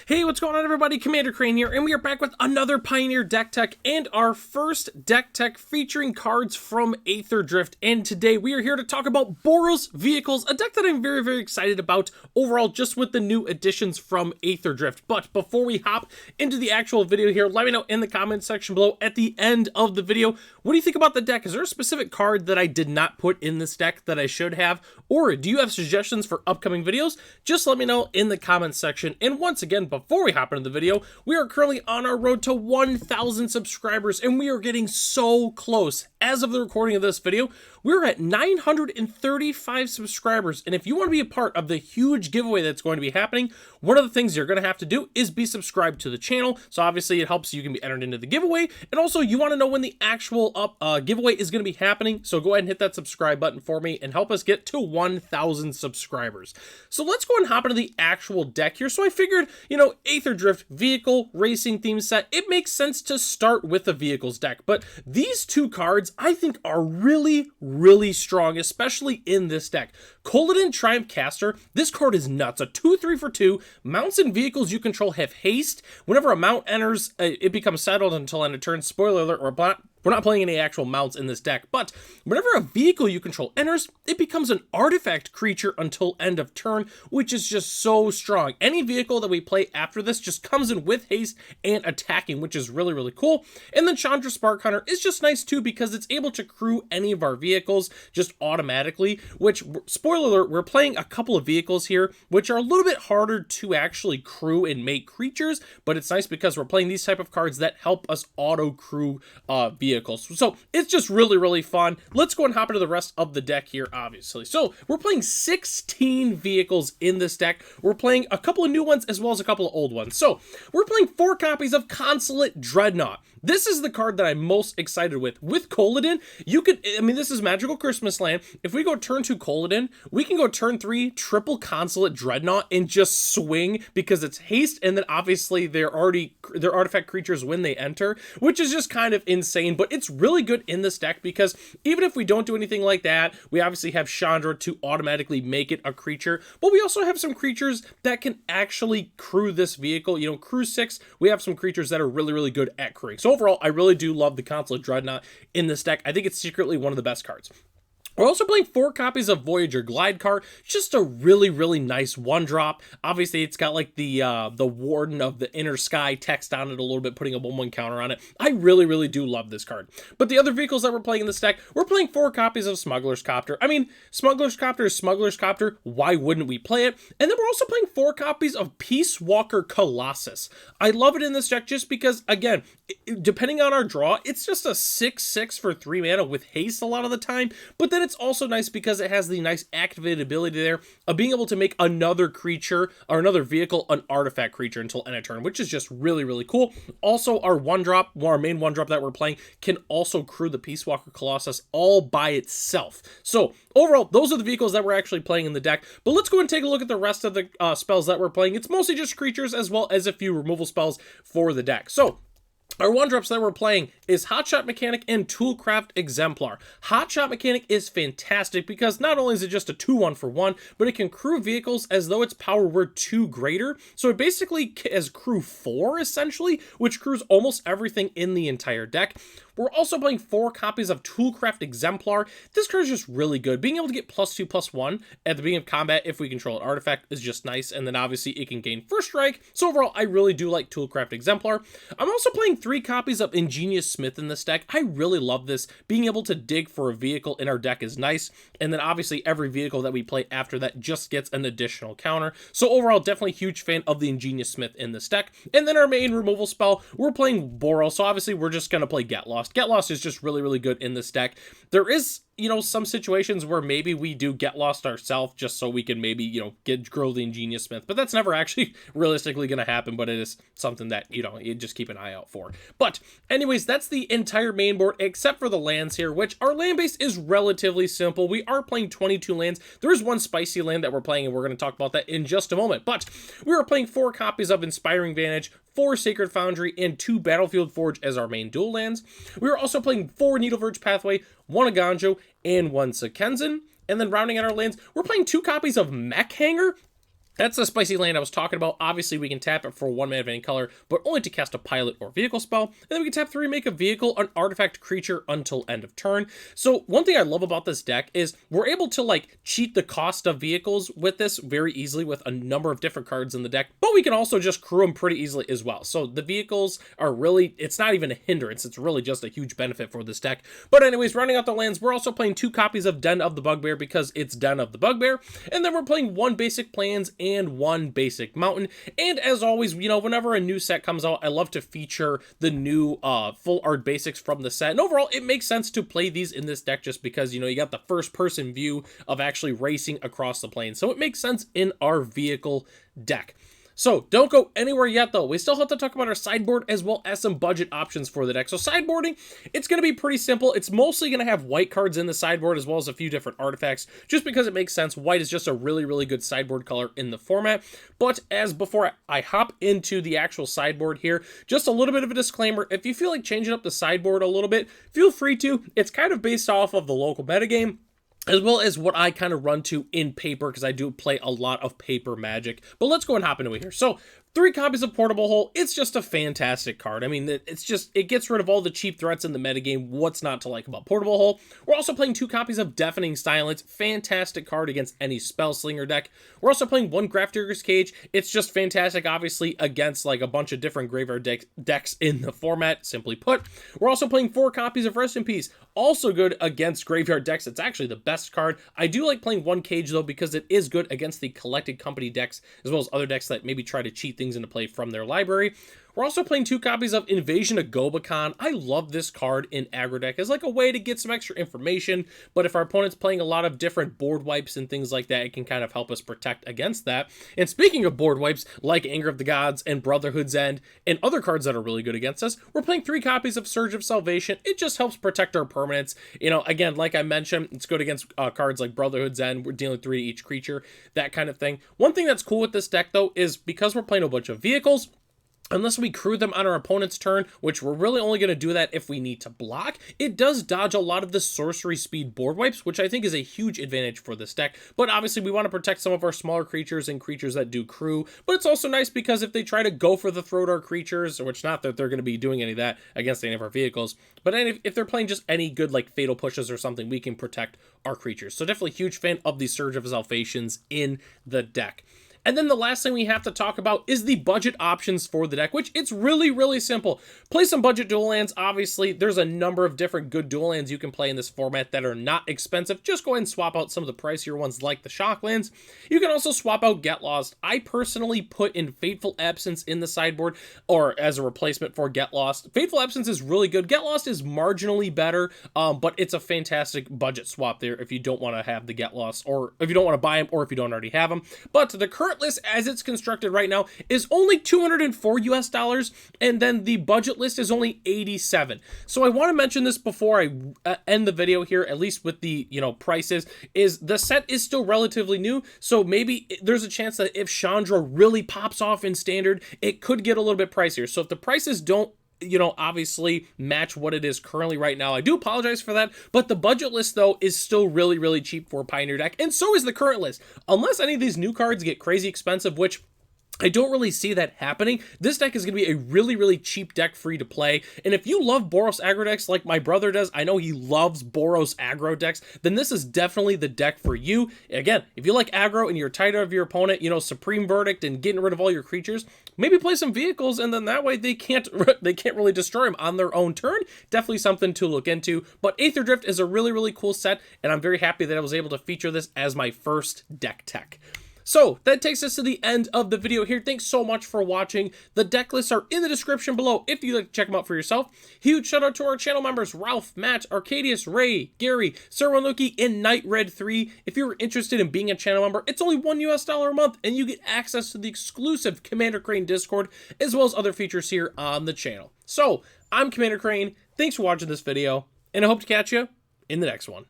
Hey, what's going on everybody? Commander Crane here, and we are back with another Pioneer deck tech and our first deck tech featuring cards from Aether Drift. And today we are here to talk about Boros Vehicles, a deck that I'm very excited about overall just with the new additions from Aether Drift. But before we hop into the actual video here, let me know in the comment section below at the end of the video, what do you think about the deck? Is there a specific card that I did not put in this deck that I should have? Or do you have suggestions for upcoming videos? Just let me know in the comments section. And once again, before we hop into the video, we are currently on our road to 1,000 subscribers, and we are getting so close. As of the recording of this video, we're at 935 subscribers, and if you want to be a part of the huge giveaway that's going to be happening, one of the things you're going to have to do is be subscribed to the channel. So obviously it helps you can be entered into the giveaway, and also you want to know when the actual giveaway is going to be happening, so go ahead and hit that subscribe button for me and help us get to 1,000 subscribers. So let's go and hop into the actual deck here. So I figured, Aether Drift vehicle racing theme set, it makes sense to start with the vehicles deck, but these two cards I think are really strong, especially in this deck. Koladin Triumph Caster, this card is nuts. A 2/3 for 2. Mounts and vehicles you control have haste. Whenever a mount enters, it becomes settled until end of turn. Spoiler alert, we're not playing any actual mounts in this deck, but whenever a vehicle you control enters, it becomes an artifact creature until end of turn, which is just so strong. Any vehicle that we play after this just comes in with haste and attacking, which is really cool. And then Chandra Spark Hunter is just nice too because it's able to crew any of our vehicles just automatically, which, spoiler alert, we're playing a couple of vehicles here, which are a little bit harder to actually crew and make creatures, but it's nice because we're playing these type of cards that help us auto crew vehicles. So it's just really fun. Let's go and hop into the rest of the deck here, obviously. So we're playing 16 vehicles in this deck. We're playing a couple of new ones as well as a couple of old ones. So we're playing 4 copies of Consulate Dreadnought. This is the card that I'm most excited with. With Koladin, this is Magical Christmas Land. If we go turn 2 Koladin, we can go turn 3 triple Consulate Dreadnought and just swing because it's haste, and then obviously they're artifact creatures when they enter, which is just kind of insane, but it's really good in this deck because even if we don't do anything like that, we obviously have Chandra to automatically make it a creature, but we also have some creatures that can actually crew this vehicle. Crew 6, we have some creatures that are really good at crewing. So overall, I really do love the Consulate Dreadnought in this deck. I think it's secretly one of the best cards. We're also playing 4 copies of Voyager Glidecar, just a really nice 1-drop. Obviously, it's got like the Warden of the Inner Sky text on it a little bit, putting a 1/1 counter on it. I really do love this card. But the other vehicles that we're playing in this deck, we're playing 4 copies of Smuggler's Copter. I mean, Smuggler's Copter is Smuggler's Copter. Why wouldn't we play it? And then we're also playing 4 copies of Peace Walker Colossus. I love it in this deck just because, again, depending on our draw, it's just a 6/6 for 3 mana with haste a lot of the time. But then it's also nice because it has the nice activated ability there of being able to make another creature or another vehicle an artifact creature until end of turn, which is just really cool. Also, our main 1-drop that we're playing can also crew the Peace Walker Colossus all by itself. So overall, those are the vehicles that we're actually playing in the deck. But let's go and take a look at the rest of the spells that we're playing. It's mostly just creatures as well as a few removal spells for the deck. So our 1-drops that we're playing is Hotshot Mechanic and Toolcraft Exemplar. Hotshot Mechanic is fantastic because not only is it just a 2/1 for 1, but it can crew vehicles as though its power were 2 greater. So it basically has crew 4 essentially, which crews almost everything in the entire deck. We're also playing 4 copies of Toolcraft Exemplar. This card is just really good. Being able to get +2/+1 at the beginning of combat if we control an artifact is just nice, and then obviously it can gain first strike. So overall, I really do like Toolcraft Exemplar. I'm also playing 3 copies of Ingenious Smith in this deck. I really love this. Being able to dig for a vehicle in our deck is nice, and then obviously every vehicle that we play after that just gets an additional counter. So overall, definitely huge fan of the Ingenious Smith in this deck. And then our main removal spell, we're playing Boros, so obviously we're just going to play Get Lost. Get Lost is just really good in this deck. There is some situations where maybe we do Get Lost ourselves just so we can maybe, grow the Ingenious Smith, but that's never actually realistically going to happen, but it is something that, you just keep an eye out for. But anyways, that's the entire main board except for the lands here, which our land base is relatively simple. We are playing 22 lands. There is 1 spicy land that we're playing, and we're going to talk about that in just a moment, but we are playing 4 copies of Inspiring Vantage, 4 Sacred Foundry, and 2 Battlefield Forge as our main dual lands. We are also playing 4 Needleverge Pathway, 1 Aganjo, and 1 Sekenzen. And then rounding out our lands, we're playing 2 copies of Mech Hanger That's the spicy land I was talking about. Obviously, we can tap it for 1 mana of any color, but only to cast a pilot or vehicle spell. And then we can tap 3, make a vehicle, an artifact, creature until end of turn. So one thing I love about this deck is we're able to like cheat the cost of vehicles with this very easily with a number of different cards in the deck, but we can also just crew them pretty easily as well. So the vehicles are really, it's not even a hindrance. It's really just a huge benefit for this deck. But anyways, rounding out the lands, we're also playing 2 copies of Den of the Bugbear because it's Den of the Bugbear. And then we're playing 1 basic Plains and 1 basic Mountain. And as always, you know, whenever a new set comes out, I love to feature the new full art basics from the set. And overall, it makes sense to play these in this deck just because, you know, you got the first person view of actually racing across the plane. So it makes sense in our vehicle deck. So don't go anywhere yet though. We still have to talk about our sideboard as well as some budget options for the deck. So sideboarding, it's going to be pretty simple. It's mostly going to have white cards in the sideboard as well as a few different artifacts just because it makes sense. White is just a really, really good sideboard color in the format. But as before I hop into the actual sideboard here, just a little bit of a disclaimer. If you feel like changing up the sideboard a little bit, feel free to. It's kind of based off of the local metagame, as well as what I kind of run to in paper, because I do play a lot of paper Magic. But let's go and hop into it here. So 3 copies of Portable Hole. It's just a fantastic card. I mean, it's just, it gets rid of all the cheap threats in the metagame. What's not to like about Portable Hole? We're also playing 2 copies of Deafening Silence. Fantastic card against any Spellslinger deck. We're also playing 1 Grafdigger's Cage. It's just fantastic, obviously, against like a bunch of different graveyard decks in the format, simply put. We're also playing 4 copies of Rest in Peace. Also good against graveyard decks. It's actually the best card. I do like playing 1 Cage, though, because it is good against the Collected Company decks, as well as other decks that maybe try to cheat things into play from their library. We're also playing 2 copies of Invasion of Gobakhan. I love this card in aggro deck as like a way to get some extra information, but if our opponent's playing a lot of different board wipes and things like that, it can kind of help us protect against that. And speaking of board wipes, like Anger of the Gods and Brotherhood's End and other cards that are really good against us, we're playing 3 copies of Surge of Salvation. It just helps protect our permanents. You know, again, like I mentioned, it's good against cards like Brotherhood's End. We're dealing 3 to each creature, that kind of thing. One thing that's cool with this deck, though, is because we're playing a bunch of vehicles, unless we crew them on our opponent's turn, which we're really only going to do that if we need to block, it does dodge a lot of the sorcery speed board wipes, which I think is a huge advantage for this deck. But obviously we want to protect some of our smaller creatures and creatures that do crew, but it's also nice because if they try to go for the throat our creatures, which not that they're going to be doing any of that against any of our vehicles, but if they're playing just any good like fatal pushes or something, we can protect our creatures. So definitely huge fan of the Surge of Salvations in the deck. And then the last thing we have to talk about is the budget options for the deck, which it's really, really simple. Play some budget dual lands. Obviously, there's a number of different good dual lands you can play in this format that are not expensive. Just go ahead and swap out some of the pricier ones like the shock lands. You can also swap out Get Lost. I personally put in Fateful Absence in the sideboard, or as a replacement for Get Lost. Fateful Absence is really good. Get Lost is marginally better, but it's a fantastic budget swap there if you don't want to have the Get Lost, or if you don't want to buy them, or if you don't already have them. But the current list as it's constructed right now is only $204 US, and then the budget list is only 87. So I want to mention this before I end the video here, at least with the, you know, prices, is the set is still relatively new, so maybe there's a chance that if Chandra really pops off in standard, it could get a little bit pricier. So if the prices don't, you know, obviously match what it is currently right now, I do apologize for that, but the budget list though is still really, really cheap for a Pioneer deck, and so is the current list. Unless any of these new cards get crazy expensive, which I don't really see that happening, this deck is going to be a really, really cheap deck free to play. And if you love Boros aggro decks like my brother does, I know he loves Boros aggro decks, then this is definitely the deck for you. Again, if you like aggro and you're tired of your opponent, you know, Supreme Verdict and getting rid of all your creatures, maybe play some vehicles, and then that way they can't really destroy them on their own turn. Definitely something to look into. But Aether Drift is a really, really cool set, and I'm very happy that I was able to feature this as my first deck tech. So that takes us to the end of the video here. Thanks so much for watching. The deck lists are in the description below if you'd like to check them out for yourself. Huge shout out to our channel members, Ralph, Matt, Arcadius, Ray, Gary, Sir Wanuki, and Night Red 3. If you're interested in being a channel member, it's only $1 US a month, and you get access to the exclusive Commander Crane Discord, as well as other features here on the channel. So, I'm Commander Crane. Thanks for watching this video, and I hope to catch you in the next one.